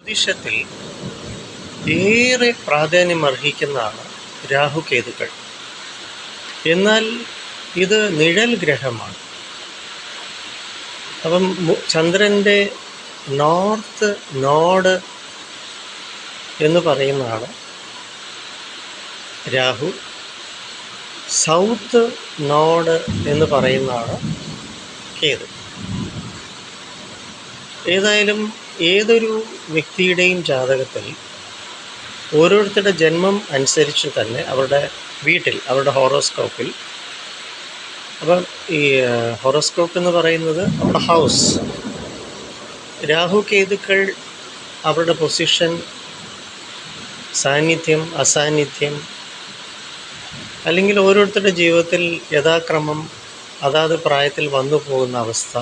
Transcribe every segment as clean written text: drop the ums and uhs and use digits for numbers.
ജ്യോതിഷത്തിൽ ഏറെ പ്രാധാന്യമർഹിക്കുന്നതാണ് രാഹുകേതുക്കൾ. എന്നാൽ ഇത് നിഴൽ ഗ്രഹമാണ്. അപ്പം ചന്ദ്രൻ്റെ നോർത്ത് നോഡ് എന്ന് പറയുന്നതാണ് രാഹു, സൗത്ത് നോഡ് എന്ന് പറയുന്നതാണ് കേതു. ഏതായാലും ഏതൊരു വ്യക്തിയുടെയും ജാതകത്തിൽ ഓരോരുത്തരുടെ ജന്മം അനുസരിച്ച് തന്നെ അവരുടെ വീട്ടിൽ, അവരുടെ ഹോറോസ്കോപ്പിൽ, അപ്പം ഈ ഹോറോസ്കോപ്പ് എന്ന് പറയുന്നത് അവരുടെ ഹൗസ്, രാഹു കേതുക്കൾ അവരുടെ പൊസിഷൻ, സാന്നിധ്യം, അസാന്നിധ്യം, അല്ലെങ്കിൽ ഓരോരുത്തരുടെ ജീവിതത്തിൽ യഥാക്രമം അതാത് പ്രായത്തിൽ വന്നു പോകുന്ന അവസ്ഥ.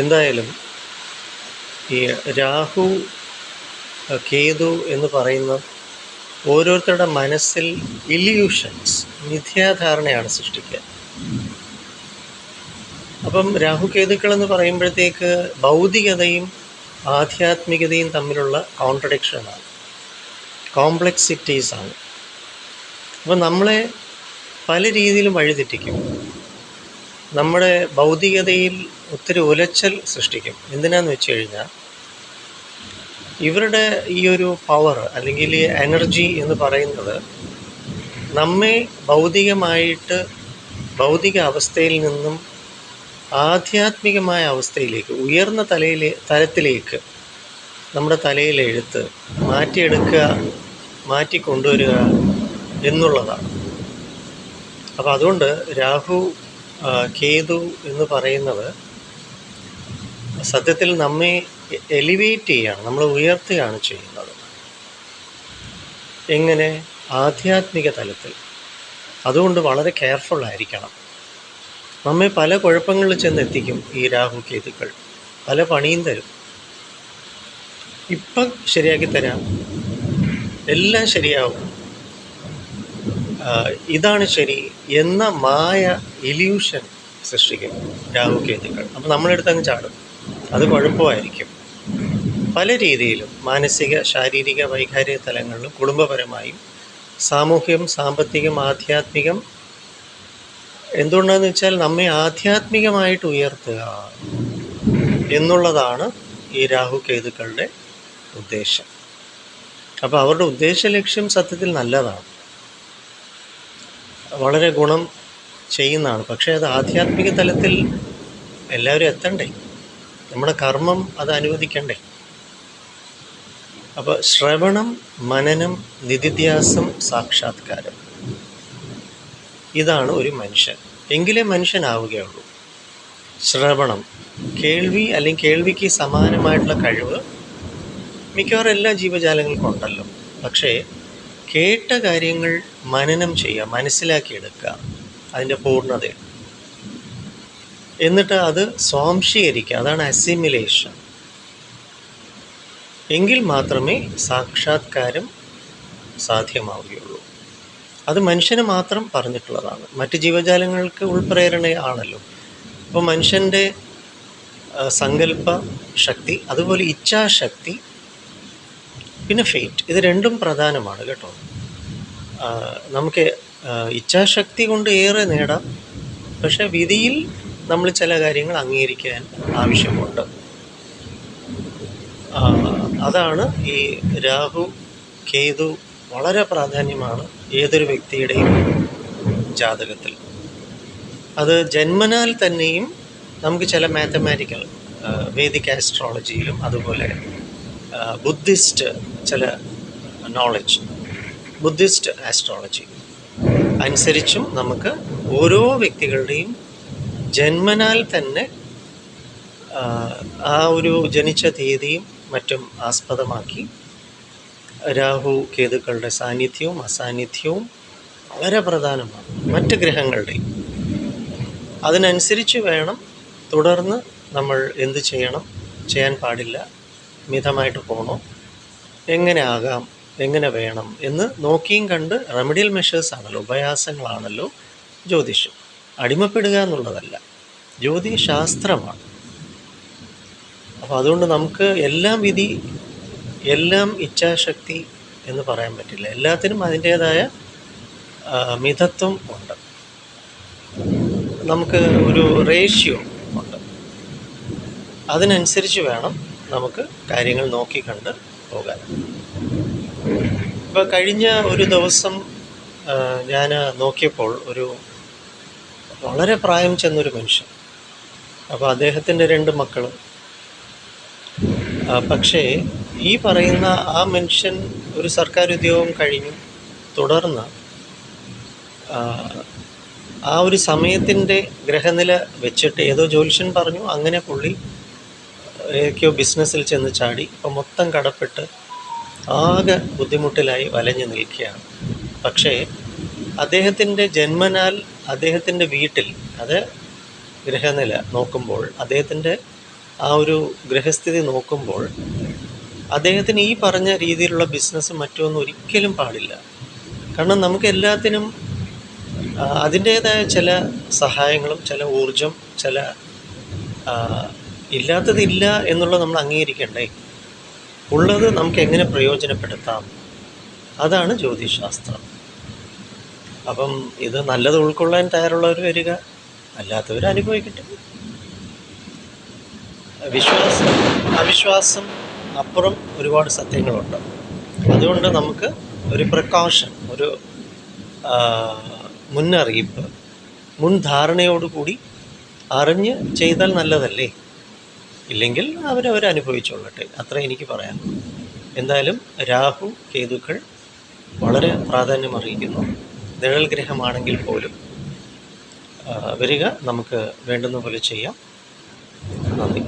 എന്തായാലും ഈ രാഹു കേതു എന്ന് പറയുന്ന ഓരോരുത്തരുടെ മനസ്സിൽ ഇല്യൂഷൻസ്, മിഥ്യാധാരണയാണ് സൃഷ്ടിക്കുക. അപ്പം രാഹു കേതുക്കൾ എന്ന് പറയുമ്പോഴത്തേക്ക് ഭൗതികതയും ആധ്യാത്മികതയും തമ്മിലുള്ള കോൺട്രഡിക്ഷനാണ്, കോംപ്ലക്സിറ്റീസാണ്. അപ്പം നമ്മളെ പല രീതിയിലും വഴിതെറ്റിക്കും. നമ്മുടെ ഭൗതികതയിൽ ഒത്തിരി ഉലച്ചൽ സൃഷ്ടിക്കും. എന്തിനാന്ന് വെച്ച് കഴിഞ്ഞാൽ ഇവരുടെ ഈ ഒരു പവർ അല്ലെങ്കിൽ ഈ എനർജി എന്ന് പറയുന്നത് നമ്മെ ഭൗതികമായിട്ട്, ഭൗതിക അവസ്ഥയിൽ നിന്നും ആധ്യാത്മികമായ അവസ്ഥയിലേക്ക്, ഉയർന്ന തലത്തിലേക്ക് നമ്മുടെ തലയിലെഴുത്ത് മാറ്റിയെടുക്കുക, മാറ്റിക്കൊണ്ടുവരിക എന്നുള്ളതാണ്. അപ്പോൾ അതുകൊണ്ട് രാഹു കേതു എന്ന് പറയുന്നത് സത്യത്തിൽ നമ്മെ എലിവേറ്റ് ചെയ്യുകയാണ്, നമ്മൾ ഉയർത്തുകയാണ് ചെയ്യുന്നത്. എങ്ങനെ? ആധ്യാത്മിക തലത്തിൽ. അതുകൊണ്ട് വളരെ കെയർഫുള്ളായിരിക്കണം. നമ്മെ പല കുഴപ്പങ്ങളിൽ ചെന്നെത്തിക്കും ഈ രാഹു കേതുക്കൾ, പല പണിയും തരും. ഇപ്പം ശരിയാക്കി തരാം, എല്ലാം ശരിയാവും, ഇതാണ് ശരി എന്ന മായ ഇല്യൂഷൻ സൃഷ്ടിക്കും രാഹു കേതുക്കൾ. അപ്പം നമ്മളെടുത്ത് അങ്ങ് ചാടും. അത് കുഴപ്പമായിരിക്കും. പല രീതിയിലും മാനസിക, ശാരീരിക, വൈകാരിക തലങ്ങളിലും, കുടുംബപരമായും, സാമൂഹ്യം, സാമ്പത്തികം, ആധ്യാത്മികം. എന്തുകൊണ്ടാണെന്ന് വെച്ചാൽ നമ്മെ ആധ്യാത്മികമായിട്ട് ഉയർത്തുക എന്നുള്ളതാണ് ഈ രാഹു കേതുക്കളുടെ ഉദ്ദേശം. അപ്പോൾ അവരുടെ ഉദ്ദേശ ലക്ഷ്യം സത്യത്തിൽ നല്ലതാണ്, വളരെ ഗുണം ചെയ്യുന്നതാണ്. പക്ഷേ അത് ആധ്യാത്മിക തലത്തിൽ എല്ലാവരും എത്തണ്ടേ, നമ്മുടെ കർമ്മം അത് അനുവദിക്കണ്ടേ. അപ്പോൾ ശ്രവണം, മനനം, നിധിധ്യാസം, സാക്ഷാത്കാരം, ഇതാണ് ഒരു മനുഷ്യൻ. എങ്കിലേ മനുഷ്യനാവുകയുള്ളൂ. ശ്രവണം, കേൾവി, അല്ലെങ്കിൽ കേൾവിക്ക് സമാനമായിട്ടുള്ള കഴിവ് മിക്കവാറും എല്ലാ ജീവജാലങ്ങൾക്കും ഉണ്ടല്ലോ. പക്ഷേ കേട്ട കാര്യങ്ങൾ മനനം ചെയ്യുക, മനസ്സിലാക്കിയെടുക്കുക, അതിൻ്റെ പൂർണ്ണത, എന്നിട്ട് അത് സ്വാംശീകരിക്കുക, അതാണ് അസിമിലേഷൻ. എങ്കിൽ മാത്രമേ സാക്ഷാത്കാരം സാധ്യമാവുകയുള്ളൂ. അത് മനുഷ്യന് മാത്രം പറഞ്ഞിട്ടുള്ളതാണ്. മറ്റ് ജീവജാലങ്ങൾക്ക് ഉൾപ്രേരണയാണല്ലോ. അപ്പോൾ മനുഷ്യൻ്റെ സങ്കല്പ ശക്തി, അതുപോലെ ഇച്ഛാശക്തി, പിന്നെ ഫെയ്റ്റ്, ഇത് രണ്ടും പ്രധാനമാണ് കേട്ടോ. നമുക്ക് ഇച്ഛാശക്തി കൊണ്ട് ഏറെ നേടാം, പക്ഷേ വിധിയിൽ നമ്മൾ ചില കാര്യങ്ങൾ അംഗീകരിക്കാൻ ആവശ്യമുണ്ട്. അതാണ് ഈ രാഹു കേതു വളരെ പ്രാധാന്യമാണ് ഏതൊരു വ്യക്തിയുടെയും ജാതകത്തിൽ. അത് ജന്മനാൽ തന്നെയും നമുക്ക് ചില മാത്തമാറ്റിക്കൽ, വേദിക് ആസ്ട്രോളജിയിലും അതുപോലെ ബുദ്ധിസ്റ്റ് ചില നോളജ്, ബുദ്ധിസ്റ്റ് ആസ്ട്രോളജി അനുസരിച്ചും നമുക്ക് ഓരോ വ്യക്തികളുടെയും ജന്മനാൽ തന്നെ ആ ഒരു ജനിച്ച തീയതിയും മറ്റും ആസ്പദമാക്കി രാഹു കേതുക്കളുടെ സാന്നിധ്യവും അസാന്നിധ്യവും വളരെ പ്രധാനമാണ്, മറ്റ് ഗ്രഹങ്ങളുടെയും. അതിനനുസരിച്ച് വേണം തുടർന്ന് നമ്മൾ എന്ത് ചെയ്യണം, ചെയ്യാൻ പാടില്ല, മിതമായിട്ട് പോകണോ, എങ്ങനെ ആകാം, എങ്ങനെ വേണം എന്ന് നോക്കിയും കണ്ട് റെമഡിയൽ മെഷേഴ്സ് ആണല്ലോ, ഉപായാസങ്ങളാണല്ലോ ജ്യോതിഷം. അടിമപ്പെടുക എന്നുള്ളതല്ല, ജ്യോതിശാസ്ത്രമാണ്. അപ്പോൾ അതുകൊണ്ട് നമുക്ക് എല്ലാം വിധി, എല്ലാം ഇച്ഛാശക്തി എന്ന് പറയാൻ പറ്റില്ല. എല്ലാത്തിനും അതിൻ്റേതായ മിതത്വം ഉണ്ട്. നമുക്ക് ഒരു റേഷ്യോ ഉണ്ട്. അതിനനുസരിച്ച് വേണം നമുക്ക് കാര്യങ്ങൾ നോക്കിക്കണ്ട് പോകാൻ. ഇപ്പോൾ കഴിഞ്ഞ ഒരു ദിവസം ഞാൻ നോക്കിയപ്പോൾ ഒരു വളരെ പ്രായം ചെന്നൊരു മനുഷ്യൻ. അപ്പോൾ അദ്ദേഹത്തിൻ്റെ 2 മക്കളും. പക്ഷേ ഈ പറയുന്ന ആ മനുഷ്യൻ ഒരു സർക്കാർ ഉദ്യോഗം കഴിഞ്ഞു. തുടർന്ന് ആ ഒരു സമയത്തിൻ്റെ ഗ്രഹനില വെച്ചിട്ട് ഏതോ ജ്യോത്സ്യൻ പറഞ്ഞു, അങ്ങനെ പുള്ളി ഏതൊക്കെയോ ബിസിനസ്സിൽ ചെന്ന് ചാടി. ഇപ്പം മൊത്തം കടപ്പെട്ട് ആകെ ബുദ്ധിമുട്ടിലായി വലഞ്ഞു നിൽക്കുകയാണ്. പക്ഷേ അദ്ദേഹത്തിൻ്റെ ജന്മനാൽ അദ്ദേഹത്തിൻ്റെ വീട്ടിൽ അത് ഗ്രഹനില നോക്കുമ്പോൾ, അദ്ദേഹത്തിൻ്റെ ആ ഒരു ഗ്രഹസ്ഥിതി നോക്കുമ്പോൾ അദ്ദേഹത്തിന് ഈ പറഞ്ഞ രീതിയിലുള്ള ബിസിനസ് മറ്റൊന്നും ഒരിക്കലും പാടില്ല. കാരണം നമുക്ക് എല്ലാത്തിനും അതിൻ്റേതായ ചില സഹായങ്ങളും ചില ഊർജം, ചില ഇല്ലാത്തതില്ല എന്നുള്ളത് നമ്മൾ അംഗീകരിക്കണ്ടേ. ഉള്ളത് നമുക്ക് എങ്ങനെ പ്രയോജനപ്പെടുത്താം, അതാണ് ജ്യോതിശാസ്ത്രം. അപ്പം ഇത് നല്ലത് ഉൾക്കൊള്ളാൻ തയ്യാറുള്ളവർ വരിക, അല്ലാത്തവർ അനുഭവിക്കട്ടെ. വിശ്വാസം അവിശ്വാസം അപ്പുറം ഒരുപാട് സത്യങ്ങളുണ്ട്. അതുകൊണ്ട് നമുക്ക് ഒരു പ്രിക്കോഷൻ, ഒരു മുന്നറിയിപ്പ്, മുൻധാരണയോടുകൂടി അറിഞ്ഞ് ചെയ്താൽ നല്ലതല്ലേ. ഇല്ലെങ്കിൽ അവരനുഭവിച്ചോളട്ടെ, അത്ര എനിക്ക് പറയാം. എന്തായാലും രാഹു കേതുക്കൾ വളരെ പ്രാധാന്യം അറിയിക്കുന്നു. നിഴൽ ഗ്രഹമാണെങ്കിൽ പോലും വരിക, നമുക്ക് വേണ്ടുന്ന പോലെ ചെയ്യാം. നന്ദി.